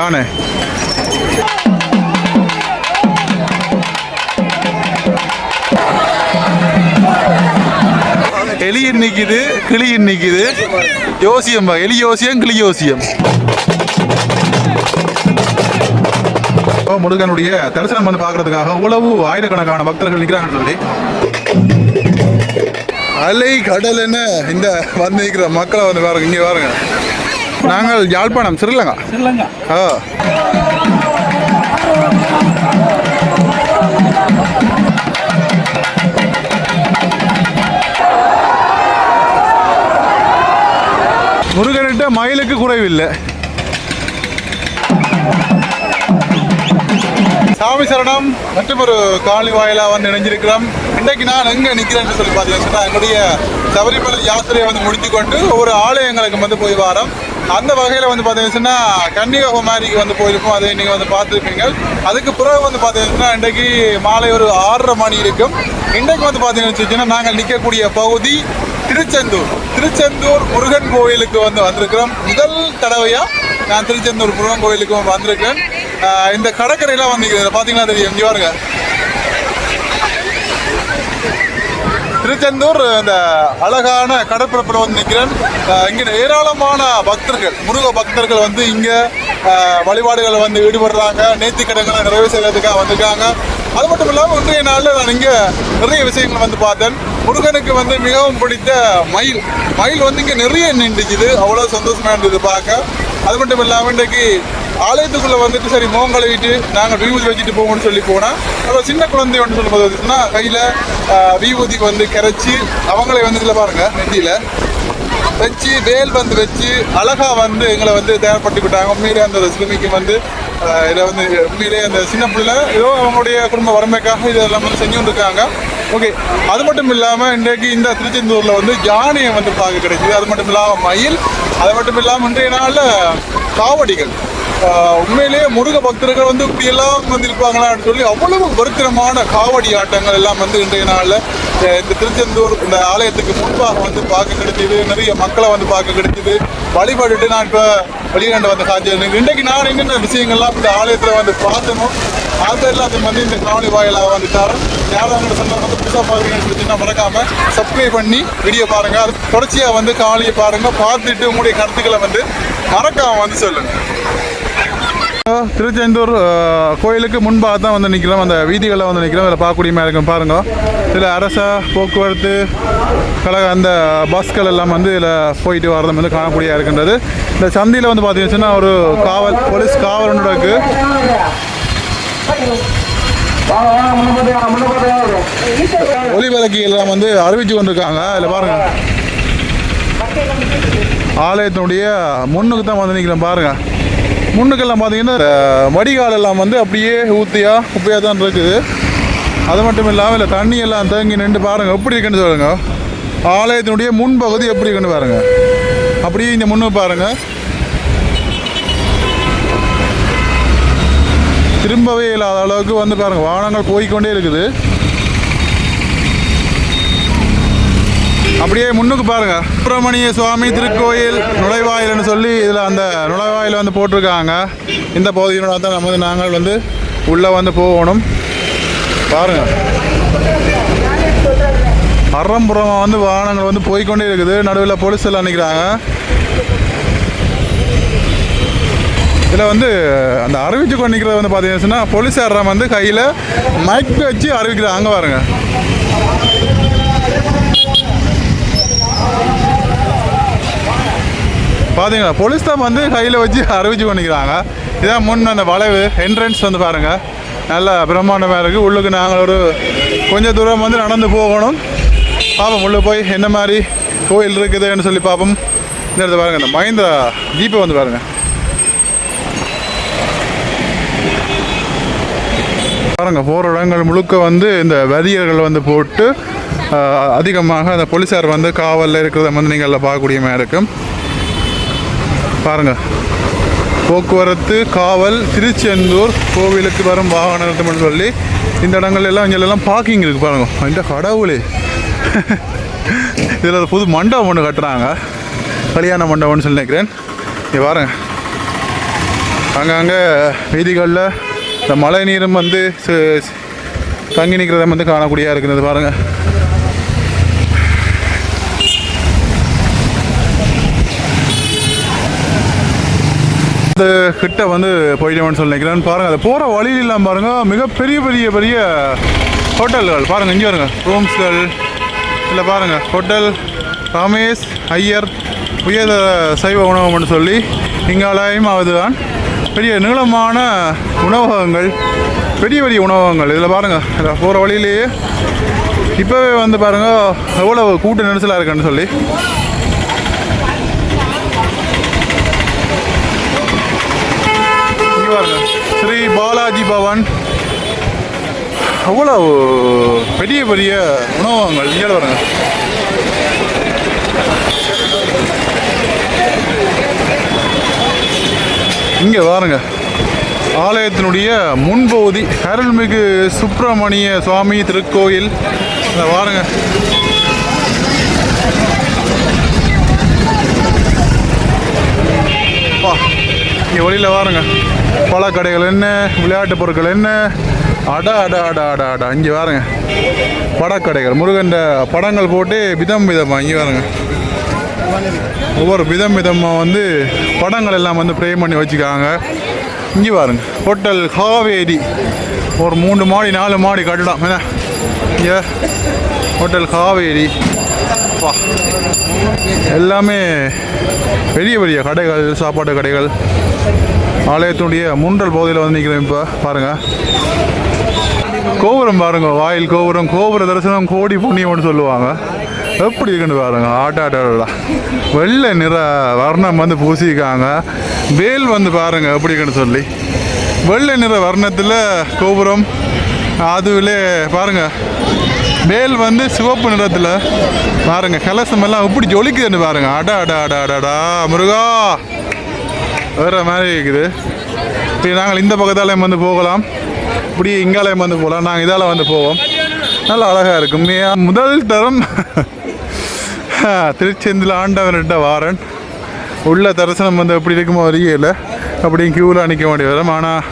யானை. எலியின் நிற்கிது, கிளியின் நிற்கிது. யோசியம், எலி யோசியம், கிளி யோசியம். முருகனுடைய தரிசனம் வந்து பார்க்கறதுக்காக உழவு ஆயிரக்கணக்கான பக்தர்கள் நிற்கிறாங்கன்னு சொல்லி அலை கடல் என்ன இந்த வந்து நிற்கிற மக்களை வந்து பாருங்க. இங்கே பாருங்க, நாங்கள் யாழ்ப்பாணம் ஸ்ரீலங்கா. முருகனிட்ட மயிலுக்கு குறைவில்லை. சாமி சரணம். மற்றும் ஒரு காலி வாயிலாக வந்து இணைஞ்சிருக்கிறோம். இன்றைக்கு நான் எங்கே நிற்கிறேன்னு சொல்லி பார்த்தீங்கன்னா, என்னுடைய சபரிமலை யாத்திரையை வந்து முடித்துக்கொண்டு ஒவ்வொரு ஆலயங்களுக்கு வந்து போய் வரோம். அந்த வகையில் வந்து பார்த்தீங்கன்னா கன்னியாகுமரிக்கு வந்து போயிருப்போம். அதை நீங்கள் வந்து பார்த்துருப்பீங்க. அதுக்கு பிறகு வந்து பார்த்தீங்கன்னா இன்றைக்கு மாலை ஒரு 6:30 மணி இருக்கும். இன்றைக்கு வந்து பார்த்தீங்கன்னா நாங்கள் நிற்கக்கூடிய பகுதி திருச்செந்தூர் முருகன் கோயிலுக்கு வந்து வந்திருக்கிறோம். முதல் தடவையாக நான் திருச்செந்தூர் முருகன் கோயிலுக்கு வந்திருக்கேன். இந்த கடற்கரையெல்லாம் வந்து பார்த்தீங்கன்னா தெரியும். இங்கே பாருங்க, திருச்செந்தூர் இந்த அழகான கடற்பரப்பில் வந்து நிற்கிறேன். இங்கே ஏராளமான பக்தர்கள், முருக பக்தர்கள் வந்து இங்கே வழிபாடுகளை வந்து ஈடுபடுறாங்க. நேர்த்தி கடன்களை நிறைவு செய்யறதுக்காக வந்திருக்காங்க. அது மட்டும் இல்லாமல் இன்றைய நாளில் நான் இங்கே நிறைய விஷயங்கள் வந்து பார்த்தேன். முருகனுக்கு வந்து மிகவும் பிடித்த மயில் வந்து இங்கே நிறைய நின்றுக்குது. அவ்வளோ சந்தோஷமாக இருந்தது பார்க்க. அது மட்டும் இல்லாமல் இன்றைக்கு ஆலயத்துக்குள்ளே வந்துட்டு சரி முகம் கழுவிட்டு நாங்கள் விபூதி வச்சுட்டு போகணும்னு சொல்லி போனால் அப்புறம் சின்ன குழந்தை ஒன்று சொல்லும்போது வந்துச்சுன்னா கையில் விபூதி வந்து கரைச்சி அவங்களே வந்து இதில் பாருங்கள் நெத்தியில் வச்சு வேல் வந்து வச்சு அழகாக வந்து எங்களை வந்து தயார்படுத்தி விட்டாங்க. உண்மையிலே அந்த சிறுமிக்கு வந்து இதை வந்து உண்மையிலே அந்த சின்ன பிள்ளை ஏதோ அவங்களுடைய குடும்ப வறுமைக்காக இதெல்லாம் வந்து செஞ்சுட்டு இருக்காங்க. ஓகே, அது மட்டும் இல்லாமல் இன்றைக்கு இந்த திருச்செந்தூரில் வந்து யானையை வந்து பார்க்க கிடைக்குது. அது மட்டும் இல்லாமல் மயில், அது மட்டும் இல்லாமல் இன்றைய நாளில் காவடிகள். உண்மையிலேயே முருக பக்தர்கள் வந்து இப்படியெல்லாம் வந்திருப்பாங்களான்னு சொல்லி அவ்வளவு வருத்திரமான காவடி ஆட்டங்கள் எல்லாம் வந்து இன்றைய நாளில் இந்த திருச்செந்தூர் இந்த ஆலயத்துக்கு முன்பாக வந்து பார்க்க கிடைச்சிது. நிறைய மக்களை வந்து பார்க்க கிடைச்சிது. வழிபட்டுட்டு நான் இப்போ வெளிநாண்டு வந்து காட்சி இன்றைக்கு நான் என்னென்ன விஷயங்கள்லாம் இந்த ஆலயத்தில் வந்து பார்த்தணும் அது எல்லாத்தையும் வந்து இந்த காணொலி வாயிலாக வந்து தரேன். யாரும் அவங்க சொன்னால் வந்து புதுசாக பார்க்குறீங்கன்னு சொல்லிச்சுன்னா மறக்காமல் சப்ஸ்கிரைப் பண்ணி வீடியோ பாருங்கள். அது தொடர்ச்சியாக வந்து காணொலியை பாருங்கள். பார்த்துட்டு உங்களுடைய கருத்துக்களை வந்து மறக்காமல் வந்து சொல்லுங்கள். திருச்செந்தூர் கோயிலுக்கு முன்பாக தான் வந்து நிற்கிறோம். அந்த வீதிகளில் வந்து நிற்கிறோம். இதில் பார்க்கக்கூடியமாக இருக்கும் பாருங்க. இதில் அரச போக்குவரத்து கழக அந்த பஸ்கள் எல்லாம் வந்து இதில் போயிட்டு வரதும் வந்து காணக்கூடியதாக இருக்கின்றது. இந்த சந்தியில் வந்து பார்த்தீங்கன்னா ஒரு போலீஸ் காவல் ஒன்று இருக்குது. ஒலிவிளக்கு எல்லாம் வந்து அறிவிச்சு கொண்டிருக்காங்க. இதில் பாருங்கள், ஆலயத்தினுடைய முன்னுக்கு தான் வந்து நிற்கிறோம் பாருங்கள். முன்னுக்கெல்லாம் பார்த்தீங்கன்னா வடிகால் எல்லாம் வந்து அப்படியே ஊற்றியாக குப்பையாக தான் இருக்குது. அது மட்டும் இல்லாமல் இல்லை தண்ணி எல்லாம் தேங்கி நின்று பாருங்கள் எப்படி இருக்குன்னு சொல்லுங்கள். ஆலயத்தினுடைய முன்பகுதி எப்படி இருக்குன்னு பாருங்கள். அப்படியே இந்த முன்னு பாருங்கள், திரும்பவே இல்லாத அளவுக்கு வந்து பாருங்கள் வாகனங்கள் போய்கொண்டே இருக்குது. அப்படியே முன்னுக்கு பாருங்க, சுப்பிரமணிய சுவாமி திருக்கோயில் நுழைவாயில்னு சொல்லி இதில் அந்த நுழைவாயில் வந்து போட்டிருக்காங்க. இந்த பகுதியினோட தான் நாங்கள் வந்து உள்ளே வந்து போகணும். பாருங்க, அறம்புறமாக வந்து வாகனங்கள் வந்து போய்கொண்டே இருக்குது. நடுவில் போலீஸ் எல்லாம் நிற்கிறாங்க. இதில் வந்து அந்த அறிவிச்சு கொண்டு நிற்கிறது வந்து பார்த்தீங்கன்னா போலீஸார் வந்து கையில் மைக் வச்சு அறிவிக்கிறாங்க. அங்கே பாருங்க, பார்த்தீங்களா, போலீஸ் தான் வந்து கையில் வச்சு அறிவிச்சு பண்ணிக்கிறாங்க. இதான் முன் அந்த வளைவு என்ட்ரன்ஸ் வந்து பாருங்கள், நல்லா பிரம்மாண்டமாக இருக்குது. உள்ளுக்கு நாங்கள் ஒரு கொஞ்சம் தூரம் வந்து நடந்து போகணும். பார்ப்போம் உள்ளே போய் என்ன மாதிரி கோயில் இருக்குதுன்னு சொல்லி பார்ப்போம். இந்த இடத்துல பாருங்கள், இந்த மஹிந்திரா ஜீப்பை வந்து பாருங்கள். பாருங்கள், போகிற இடங்கள் முழுக்க வந்து இந்த வரியர்கள் வந்து போட்டு அதிகமாக அந்த போலீஸார் வந்து காவலில் இருக்கிறத வந்து நீங்கள் எல்லாம் பார்க்கக்கூடிய மாதிரி இருக்கும். பாருங்கள், போக்குவரத்து காவல் திருச்செந்தூர் கோவிலுக்கு வரும் வாகன நிறுத்தம்னு சொல்லி இந்த இடங்கள்லாம் இங்கெல்லாம் பார்க்கிங் இருக்குது. பாருங்கள், இந்த கடவுளே, இதில் ஒரு புது மண்டபம் ஒன்று கட்டுறாங்க, கல்யாண மண்டபம்னு சொல்லி நினைக்கிறேன். இங்கே பாருங்கள், அங்கங்கே வீதிகளில் இந்த மழை நீரும் வந்து தங்கி நிற்கிறத வந்து காணக்கூடியதாக இருக்கிறது பாருங்கள். இந்த கிட்ட வந்து போயிடுவேன்னு சொல்லி நினைக்கிறேன். பாருங்கள் அதை போகிற வழியிலாம் பாருங்கள் மிக பெரிய ஹோட்டல்கள் பாருங்கள். இங்கே பாருங்கள் ரூம்ஸ்கள் இல்லை பாருங்கள் ஹோட்டல் ரமேஷ் ஐயர் உயர் சைவ உணவகம்னு சொல்லி இங்காலயம் அதுதான் பெரிய நீளமான உணவகங்கள், பெரிய உணவகங்கள். இதில் பாருங்கள் இதில் போகிற வழியிலேயே இப்போவே வந்து பாருங்கள் எவ்வளோ கூட்ட நெரிசலாக இருக்குன்னு சொல்லி. இங்கே பாருங்கள் ஸ்ரீ பாலாஜி பவன், அவ்வளோ பெரிய உணவகங்கள். இங்கே பாருங்கள் இங்கே பாருங்க ஆலயத்தினுடைய முன்பகுதி அருள்மிகு சுப்பிரமணிய சுவாமி திருக்கோயில். பாருங்க இங்கே வழியில் பாருங்க பழக்கடைகள் என்ன, விளையாட்டு பொருட்கள் என்ன, அடா இங்கே பாருங்க படக்கடைகள், முருகன் படங்கள் போட்டு விதமாக இங்கே பாருங்க ஒவ்வொரு விதமாக வந்து படங்கள் எல்லாம் வந்து ஃப்ரேம் பண்ணி வச்சுக்காங்க. இங்கே பாருங்க ஹோட்டல் காவேரி, ஒரு 3 மாடி 4 மாடி கட்டடம் என்ன இங்கே ஹோட்டல் காவேரி. எல்லாமே பெரிய கடைகள், சாப்பாட்டு கடைகள். ஆலயத்தினுடைய முன்றல் பகுதியில் வந்து நிற்கிறேன். இப்போ பாருங்கள் கோபுரம் பாருங்க, வாயில் கோபுரம், கோபுர தரிசனம் கோடி புண்ணியம்னு சொல்லுவாங்க. எப்படி இருக்குன்னு பாருங்க. ஆட்டாடா வெள்ளை நிற வர்ணம் வந்து பூசிக்காங்க. வேல் வந்து பாருங்க எப்படி இருக்குன்னு சொல்லி வெள்ளை நிற வர்ணத்தில் கோபுரம். அதுவிலே பாருங்க வேல் வந்து சிவப்பு நிறத்தில் பாருங்க. கலசம் எல்லாம் எப்படி ஜொலிக்குதுன்னு பாருங்க. அடா முருகா வேற மாதிரி இருக்குது. இப்படி நாங்கள் இந்த பக்கத்தாலையும் வந்து போகலாம், இப்படி இங்காலயம் வந்து போகலாம். நாங்கள் இதால் வந்து போவோம். நல்லா அழகாக இருக்கும். முதல் தரம் திருச்செந்தில் ஆண்டவன்கிட்ட வாரன். உள்ள தரிசனம் வந்து எப்படி இருக்குமோ அறியல, அப்படியும் கியூவில் நிற்க வேண்டி வரும். ஆனால்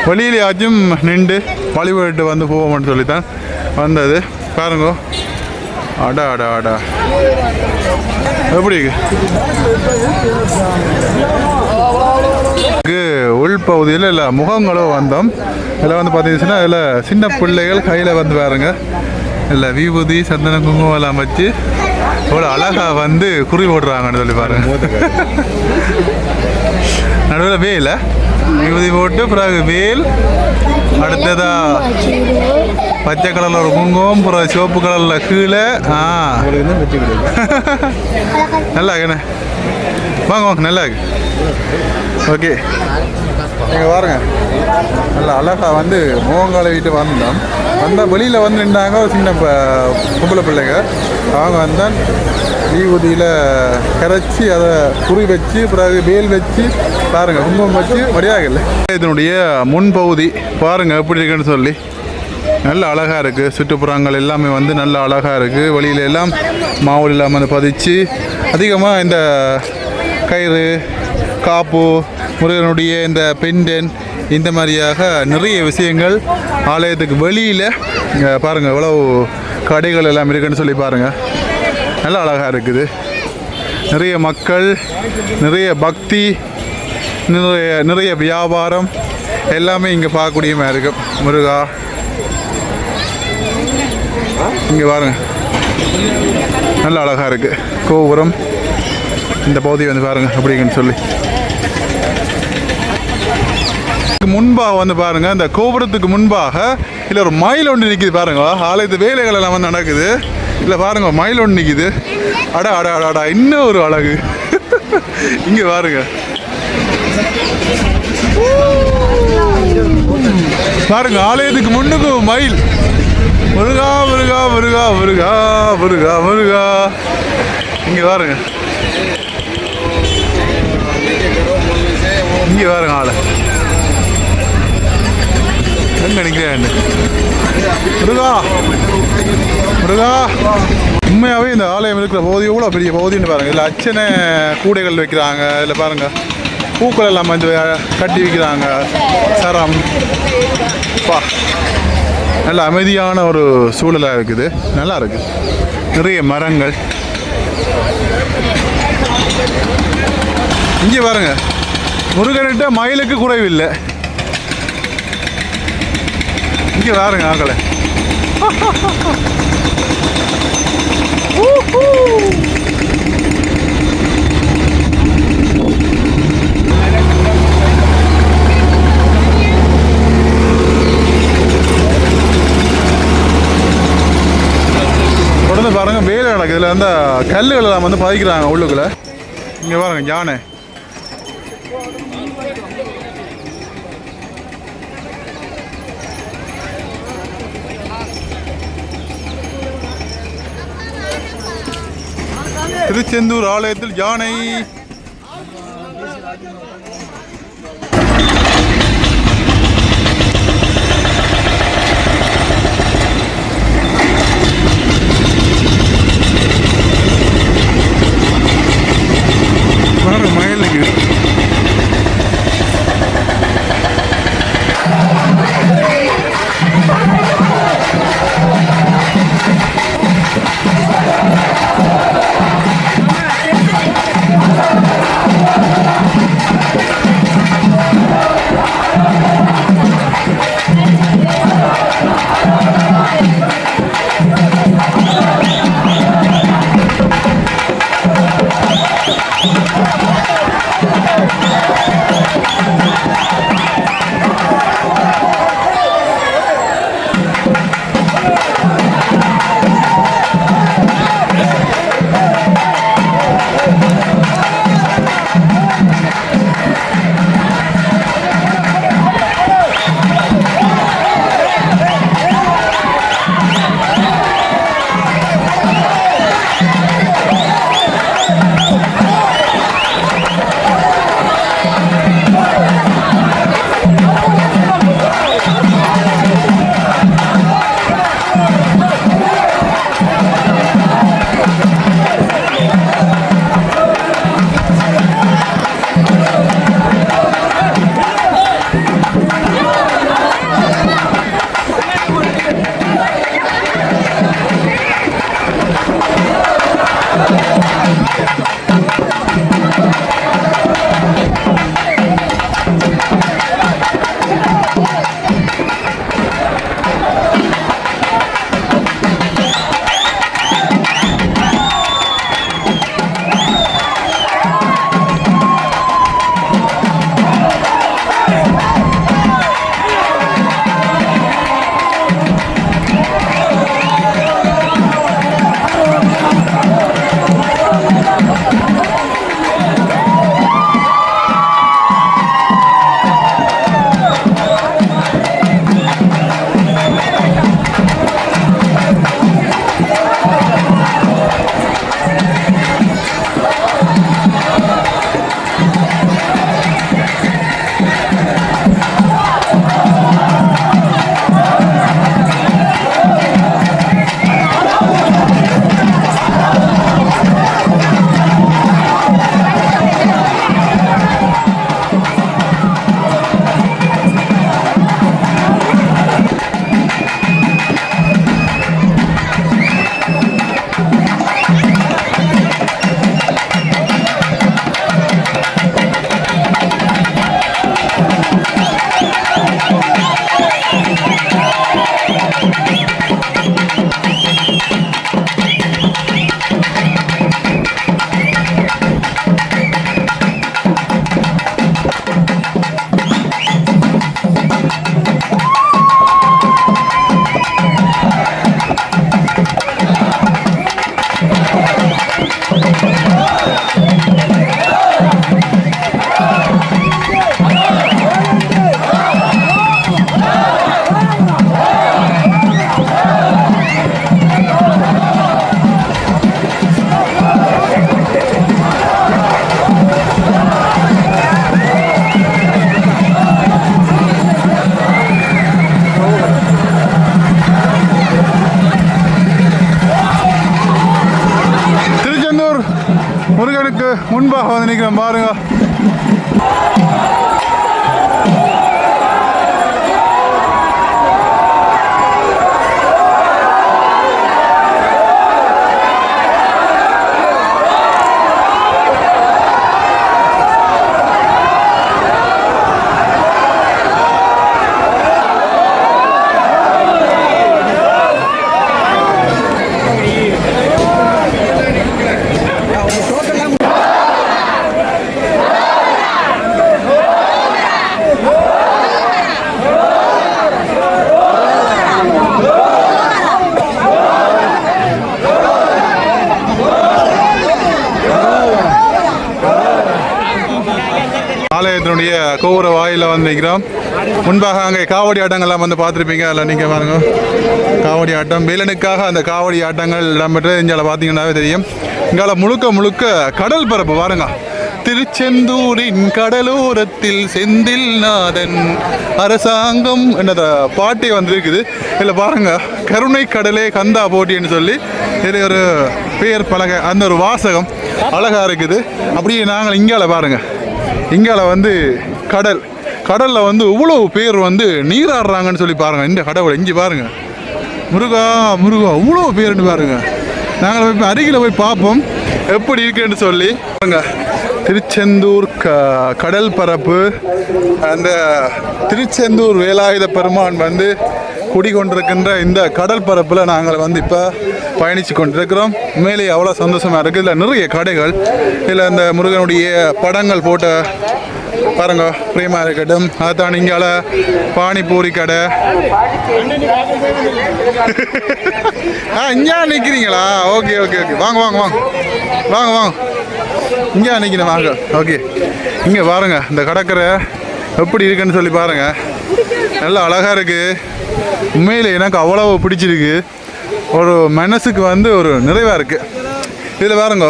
வழியிலேயாச்சும் நின்று வழிபட்டு வந்து போவோம்னு சொல்லித்தான் வந்தது. பாருங்க அடா எப்படி உள்பகுதியில் இல்லை முகங்களும் வந்தோம். இதில் வந்து பார்த்தீங்கன்னா இதில் சின்ன பிள்ளைகள் கையில் வந்து பாருங்க இல்லை விபூதி சந்தன குங்குமம் எல்லாம் வச்சு அவ்வளோ அழகாக வந்து குறி போடுறாங்கன்னு சொல்லி பாருங்க. நடுவில் வேலை விபூதி போட்டு பிறகு வேல், அடுத்ததா பச்சை கலரில் ஒரு குங்குமம், பிறகு சிவப்பு கலரில் கீழே. நல்லா இருக்குண்ணே, வாங்க நல்லா இருக்கு. ஓகே நீங்கள் பாருங்க நல்லா அழகாக வந்து முகங்காலை வீட்டு வந்தோம். வந்தால் வெளியில் வந்து நின்றாங்க ஒரு சின்ன பொம்பளை பிள்ளைங்க. அவங்க வந்தால் விபூதியில் கரைச்சி அதை குறி வச்சு பிறகு வேல் வச்சு பாருங்கள் குங்குமம் வச்சு மரியாதை இல்லை. இதனுடைய முன்பகுதி பாருங்கள் எப்படி இருக்குன்னு சொல்லி நல்ல அழகாக இருக்குது. சுற்றுப்புறங்கள் எல்லாமே வந்து நல்ல அழகாக இருக்குது. வழியில் எல்லாம் மாவுள் இல்லாமல் வந்து பதிச்சு அதிகமாக இந்த கயிறு, காப்பு, முருகனுடைய இந்த பெண்டன், இந்த மாதிரியாக நிறைய விஷயங்கள் ஆலயத்துக்கு வெளியில் பாருங்கள் எவ்வளோ கடைகள் எல்லாம் இருக்குன்னு சொல்லி பாருங்கள். நல்லா அழகாக இருக்குது. நிறைய மக்கள், நிறைய பக்தி, நிறைய வியாபாரம் எல்லாமே இங்கே பார்க்கக்கூடிய மாதிரி இருக்கும். முருகா இங்கே பாருங்கள் நல்லா அழகாக இருக்குது. கோபுரம் இந்த பகுதி வந்து பாருங்கள் அப்படிங்கன்னு சொல்லி முன்பாக வந்து பாருங்கள். இந்த கோபுரத்துக்கு முன்பாக இல்லை ஒரு மயில் ஒன்று நிற்கிது பாருங்க. ஆலயத்து வேலைகள் எல்லாம் வந்து நடக்குது. இல்லை பாருங்க மயில் ஒன்று நிற்கிது. அடா இன்னும் ஒரு அழகு. இங்கே பாருங்க பாருங்க ஆலயத்துக்கு முன்னுக்கு மயில். முருகா முருகா முருகா முருகா முருகா முருகா. இங்கே பாருங்க இங்கே பாருங்க ஆளை எங்க நிற்கிறேன். முருகா முருகா. உண்மையாகவே இந்த ஆலயம் இருக்கிற பகுதி எவ்வளோ பெரிய பகுதின்னு பாருங்கள். இதில் அச்சனை கூடைகள் வைக்கிறாங்க. இதில் பாருங்கள் பூக்கள் எல்லாம் வந்து கட்டி வைக்கிறாங்க. சரம் பா, நல்ல அமைதியான ஒரு சூழலாக இருக்குது. நல்லா இருக்குது. நிறைய மரங்கள். இங்கே பாருங்க, முருகன்கிட்ட மயிலுக்கு குறைவில்லை. இங்கே பாருங்க ஆக்களை. தொடர்ந்து பாருங்க, வேலை நடக்குது. இதில் வந்து கல்லுகள் எல்லாம் வந்து பதிக்கிறாங்க உள்ளுக்குள்ள. இங்கே பாருங்க யானை. திருச்செந்தூர் ஆலயத்தில் யானை. மயிலுக்கு ஆலயத்தினுடைய கோபுர வாயில வந்து நிற்கிறோம். முன்பாக அங்கே காவடி ஆட்டங்கள்லாம் வந்து பார்த்துருப்பீங்க. அதில் நீங்கள் பாருங்க, காவடி ஆட்டம் வேலனுக்காக அந்த காவடி ஆட்டங்கள் இடம்பெற்று இங்கே பார்த்தீங்கன்னாவே தெரியும். இங்கால முழுக்க முழுக்க கடல் பரப்பு பாருங்க. திருச்செந்தூரின் கடலோரத்தில் செந்தில் நாதன் அரசாங்கம் என்ற பாட்டே வந்துருக்குது. இதில் பாருங்க, கருணை கடலே கந்தா போட்டின்னு சொல்லி இது ஒரு பெயர் பலகை, அந்த ஒரு வாசகம் அழகா இருக்குது. அப்படியே நாங்கள் இங்கால பாருங்க, இங்கால வந்து கடலில் வந்து இவ்வளவு பேர் வந்து நீராடுறாங்கன்னு சொல்லி பாருங்க. இந்த கடவுளை இங்கே பாருங்க, முருகா முருகா இவ்வளோ பேருன்னு பாருங்க. நாங்கள் போய் அருகில் போய் பார்ப்போம் எப்படி இருக்குன்னு சொல்லி பாருங்க. திருச்செந்தூர் கடல் பரப்பு, அந்த திருச்செந்தூர் வேலாயுத பெருமான் வந்து குடிக்கொண்டிருக்கின்ற இந்த கடல் பரப்பில் நாங்கள் வந்து இப்போ பயணித்து கொண்டிருக்கிறோம். உண்மையிலேயே அவ்வளோ சந்தோஷமாக இருக்குது. இதில் நிறைய கடைகள், இதில் அந்த முருகனுடைய படங்கள் போட்ட பாருங்க பிரேமா இருக்கட்டும். அதுதான் இங்கால பானிபூரி கடை. இங்கே நிற்கிறீங்களா? ஓகே ஓகே ஓகே, வாங்க வாங்க வாங்க வாங்க வாங்க, இங்கே நிற்கிறேன் வாங்க. ஓகே, இங்கே பாருங்க இந்த கடற்கரை எப்படி இருக்குன்னு சொல்லி பாருங்க. நல்லா அழகாக இருக்குது. உண்மையில் எனக்கு அவ்வளோ பிடிச்சிருக்கு. ஒரு மனசுக்கு வந்து ஒரு நிறைவாக இருக்குது. இதில் பாருங்க,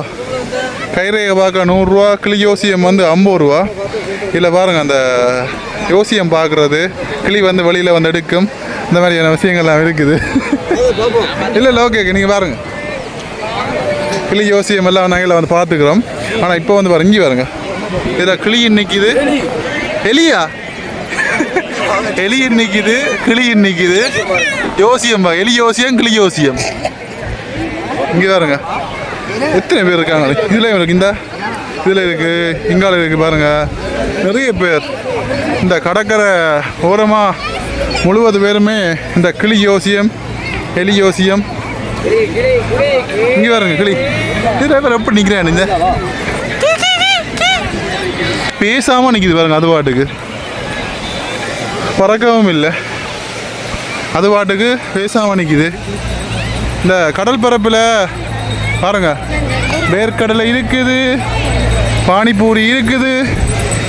கைரேகை பார்க்க 100 ரூபா, கிளி யோசியம் வந்து 50 ரூபா. இதில் பாருங்கள், அந்த யோசியம் பார்க்குறது, கிளி வந்து வெளியில் வந்து எடுக்கும், இந்த மாதிரியான விஷயங்கள்லாம் இருக்குது. இல்லை இல்லை, ஓகே நீங்கள் பாருங்கள், கிளி யோசியம் எல்லாம் நாங்கள் வந்து பார்த்துக்கிறோம். ஆனால் இப்போ வந்து பாருங்க, இங்கே பாருங்க, இதில் கிளி நிற்கிது, எலியா எலி நிற்கிது, கிளி நிற்கிது, யோசியம் எலி யோசியம், கிளி யோசியம். இங்கே பாருங்க எத்தனை பேர் இருக்காங்க. இதில் இருக்கு, இந்த இதில் இருக்குது, இங்கால இருக்குது பாருங்கள், நிறைய பேர். இந்த கடற்கரை ஓரமாக முழுவது பேருமே இந்த கிளி யோசியம், எலி யோசியம். இங்கே பாருங்க கிளி, இதில் பேர் எப்படி நிற்கிறேன், இந்த பேசாமல் நிற்கிது பாருங்க. அது பாட்டுக்கு பறக்கவும் இல்லை, அது பாட்டுக்கு பேசாமல் நிற்கிது. இந்த கடல் பரப்பில் பாருங்க, வேர்க்கடலை இருக்குது, பானிபூரி இருக்குது.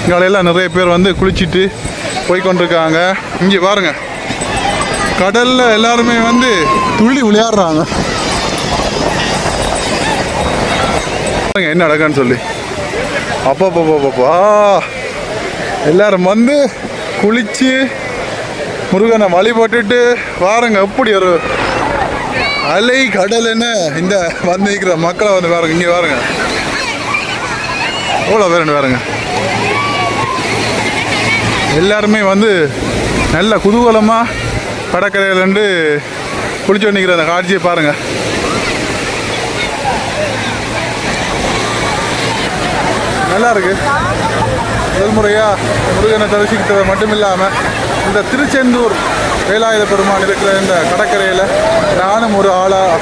இங்கெல்லாம் நிறைய பேர் வந்து குளிச்சுட்டு போய்கொண்டிருக்காங்க. இங்கே பாருங்க, கடலில் எல்லாருமே வந்து துள்ளி விளையாடுறாங்க. என்ன நடக்குன்னு சொல்லி அப்பப்பா எல்லாரும் வந்து குளிச்சு முருகனை வழிபட்டுட்டு பாருங்க. எப்படி ஒரு அலை கடல்னு இந்த வந்து இருக்கிற மக்களை வந்து பாருங்க. இங்கே பாருங்க எவ்வளோ பேர் பாருங்க. எல்லாருமே வந்து நல்ல குதூகலமாக கடற்கரையிலேருந்து குளிச்சு நிற்கிற அந்த காட்சியை பாருங்க. நல்லா இருக்கு. முதல் முறையாக முருகனை தரிசிக்கிறது மட்டும் இல்லாமல் இந்த திருச்செந்தூர் வேலாயுத பெருமான் இருக்கிற இந்த கடற்கரையில் நானும் ஒரு ஆளாக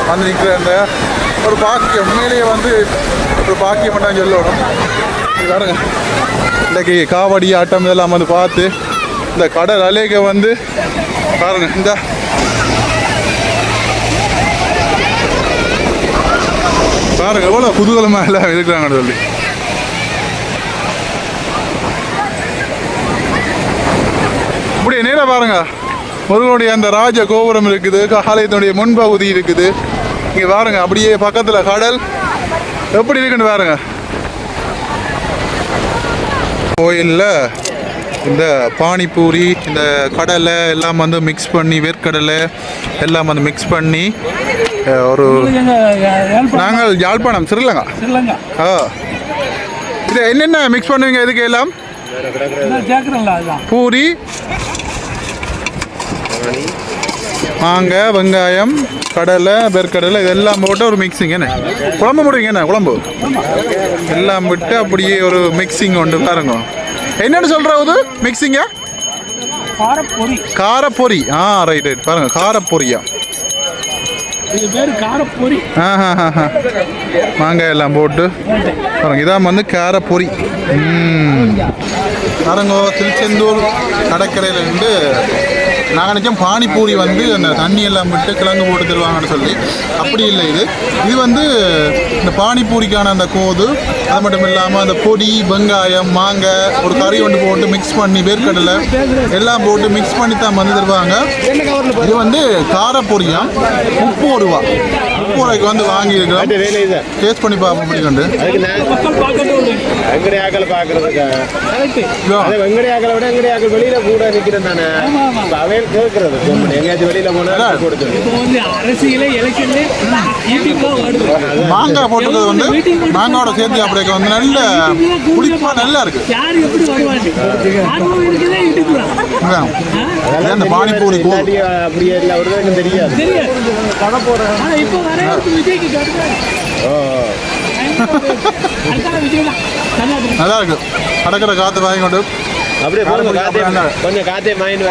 வந்து நிற்கிற இந்த ஒரு பாக்கியம், உண்மையிலேயே வந்து ஒரு பாக்கியம் மட்டும் சொல்லணும். பாருங்க, இன்றைக்கி காவடி ஆட்டம் இதெல்லாம் வந்து பார்த்து இந்த கடல் அலைக வந்து பாருங்க, இந்த பாருங்க எவ்வளோ குதூகலமாக எல்லாம் இருக்கிறாங்கன்னு சொல்லி. அப்படியே நேராக பாருங்க, முருகனுடைய அந்த ராஜ கோபுரம் இருக்குது, ஆலயத்தினுடைய முன்பகுதி இருக்குது. இங்கே பாருங்க, அப்படியே பக்கத்தில் கடல் எப்படி இருக்குன்னு பாருங்க. கோயிலில் இந்த பானிபூரி, இந்த கடலை எல்லாம் வந்து மிக்ஸ் பண்ணி, வேர்க்கடலை எல்லாம் வந்து மிக்ஸ் பண்ணி ஒரு நாங்கள் யாழ்ப்பாணம் ஸ்ரீலங்கா. இது என்னென்ன மிக்ஸ் பண்ணுவீங்க? இதுக்கு எல்லாம் பூரி, மாங்காய், வெங்காயம், கடலை, வேர்க்கடலை இதெல்லாம் போட்டு ஒரு மிக்சிங். என்ன குழம்பு போடுவீங்க? என்ன குழம்பு எல்லாம் விட்டு அப்படியே ஒரு மிக்சிங் ஒன்று பாருங்க. என்னன்னு சொல்றது மிக்சிங்க? காரப்பொரி. ரைட் ரைட், பாருங்க காரப்பொரியா, மாங்காய் எல்லாம் போட்டு பாருங்க. இதான் வந்து காரப்பொரி. பாருங்க, திருச்செந்தூர் கடற்கரையிலேருந்து நாங்கள் நினைச்சோம் பானிபூரி வந்து அந்த தண்ணி எல்லாம் விட்டு கிழங்கு போட்டு தருவாங்கன்னு சொல்லி. அப்படி இல்லை. இது வந்து இந்த பானிபூரிக்கான அந்த கோது, அது மட்டும் இல்லாமல் அந்த பொடி, வெங்காயம், மாங்காய், ஒரு கறி ஒன்று போட்டு மிக்ஸ் பண்ணி வேர்க்கடலை எல்லாம் போட்டு மிக்ஸ் பண்ணி தான் வந்து தருவாங்க. இது வந்து காரப்பொரியாம். 30 ரூபா. 30 ரூபாய்க்கு வந்து வாங்கியிருக்கிறோம். டேஸ்ட் பண்ணி பார்ப்போம். முடிக்கண்டு வெங்கடையாக்கள் பார்க்கறதுக்கு வெங்கடையாக்களை விட வெங்கடையாக்கள் வெளியில கூட நிற்கிறேன் தானே. அவையில் கேட்கறது எங்கேயாச்சும் வெளியில போனால் கொடுத்து அரசியல எலெக்ஷன்ல மாங்காய் போட்டது வந்து மாங்காயோட சேர்த்து அப்படியே வந்து நல்ல புளிப்பா நல்லா இருக்கு. யார் எப்படி வருவாங்க அந்த பானிபூரி அப்படியே இல்லை அவருக்கு தெரியாது. இப்போ வர விஜய்க்கு நல்லா இருக்கு. கடற்கரை காற்று வாங்கி கொண்டு அப்படியே கொஞ்சம் காத்தே வாங்கிட்டு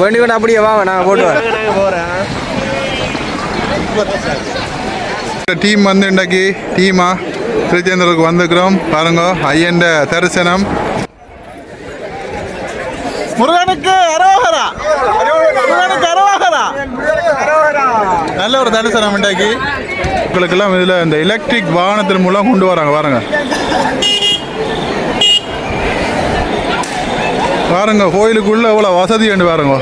வேண்டி வேண்டாம். அப்படியே வாங்க, நான் போட்டு வரேன். நாங்கள் போகிறேன். டீம் வந்து இன்றைக்கு டீமா திருச்செந்தூருக்கு வந்துக்கிறோம். பாருங்க, ஐயண்ட தரிசனம். முருகனுக்கு அரோகரா, முருகனுக்கு அரோகரா. நல்ல ஒரு தரிசனம் இன்றைக்கு. உங்களுக்கெல்லாம் இதில் இந்த எலக்ட்ரிக் வாகனத்தின் மூலம் கொண்டு வராங்க. பாருங்க பாருங்க, கோயிலுக்குள்ள எவ்வளோ வசதி என்று பாருங்க.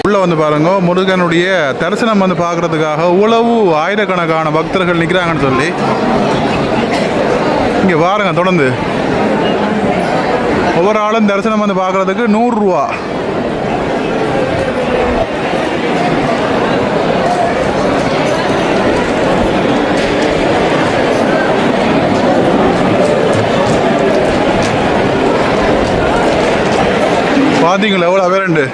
உள்ள வந்து பாருங்க, முருகனுடைய தரிசனம் வந்து பார்க்கறதுக்காக உழவு ஆயிரக்கணக்கான பக்தர்கள் நிற்கிறாங்கன்னு சொல்லி. இங்கே பாருங்க, தொடர்ந்து ஒவ்வொரு ஆளும் தரிசனம் வந்து பார்க்கறதுக்கு 100 ரூபா. பார்த்தீங்களா எவ்வளோ வேறண்டு.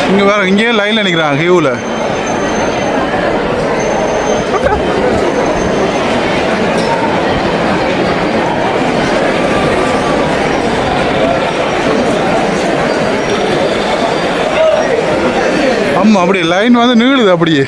இங்கே வேற இங்கேயே லைனில் நிற்கிறாங்க கியூவில். ஆமாம், அப்படியே லைன் வந்து நீளுது அப்படியே.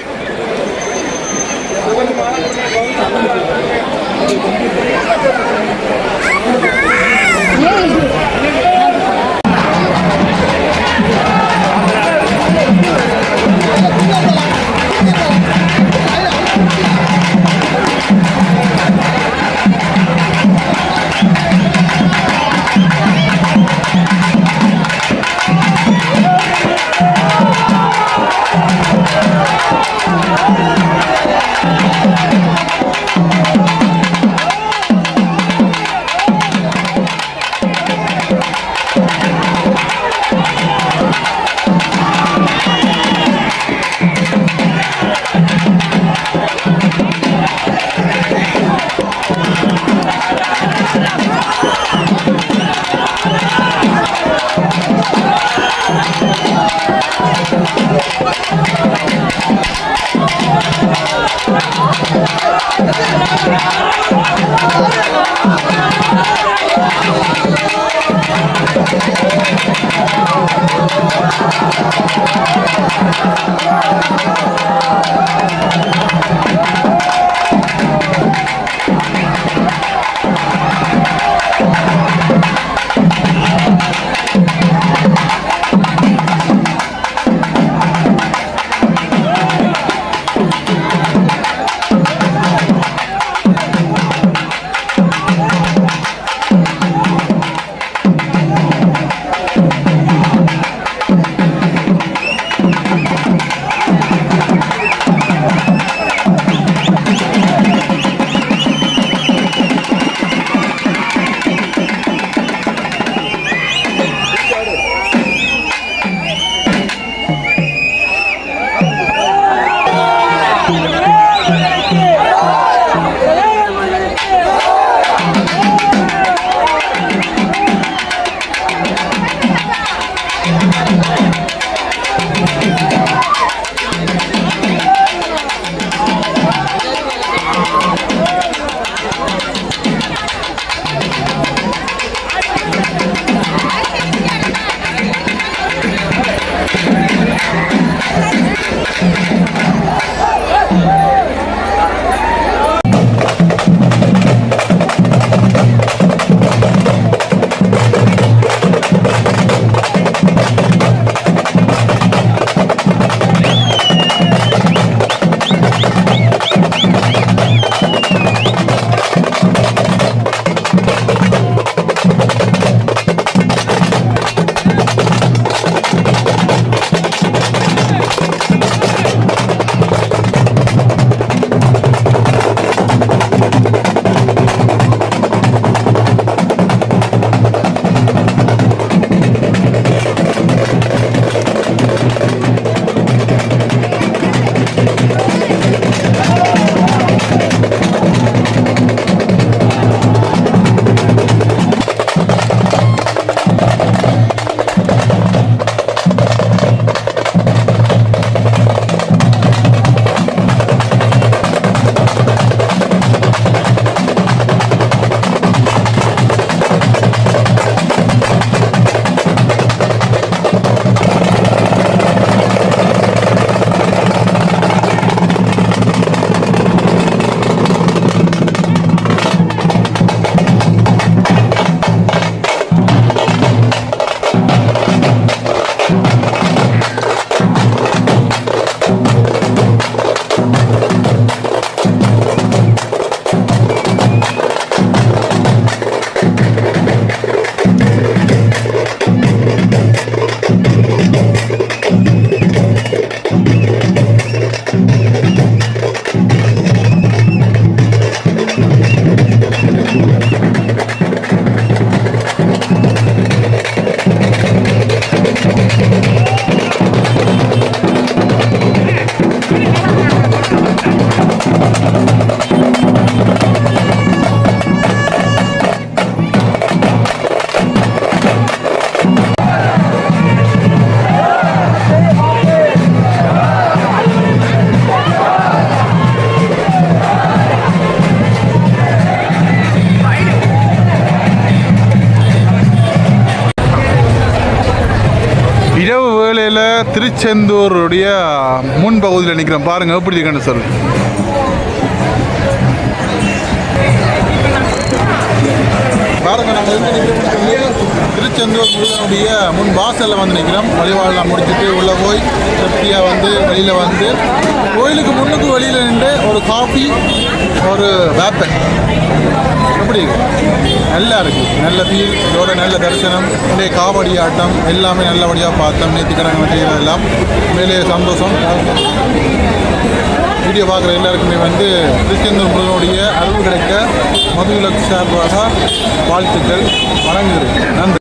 இரவு வேளையில் திருச்செந்தூருடைய முன்பகுதியில் நிற்கிறோம். பாருங்கள் எப்படி இருக்குன்னு சொல்லு. பாருங்க, நாங்கள் எங்கே நிற்கிறோம்? திருச்செந்தூர் முருகனுடைய முன் வாசலில் வந்து நிற்கிறோம். வழிபாடெல்லாம் முடிச்சுட்டு உள்ளே போய் திருப்தியாக வந்து வெளியில் வந்து கோயிலுக்கு முன்னுக்கு வெளியில் நின்று ஒரு காஃபி ஒரு வேப்பன் எப்படி நல்லா இருக்குது. நல்ல ஃபீல், இதோட நல்ல தரிசனம், இன்றைய காவடி ஆட்டம் எல்லாமே நல்லபடியாக பார்த்தோம். நேர்த்திக்கடன் செய்கிறதெல்லாம் மேலே சந்தோஷம். வீடியோ பார்க்குற எல்லாருக்குமே வந்து திருச்செந்தூர் முருகனுடைய அருள் கிடைக்க மதுவிலக்கு சார்பாக வாழ்த்துக்கள் வழங்குகிறேன். நன்றி.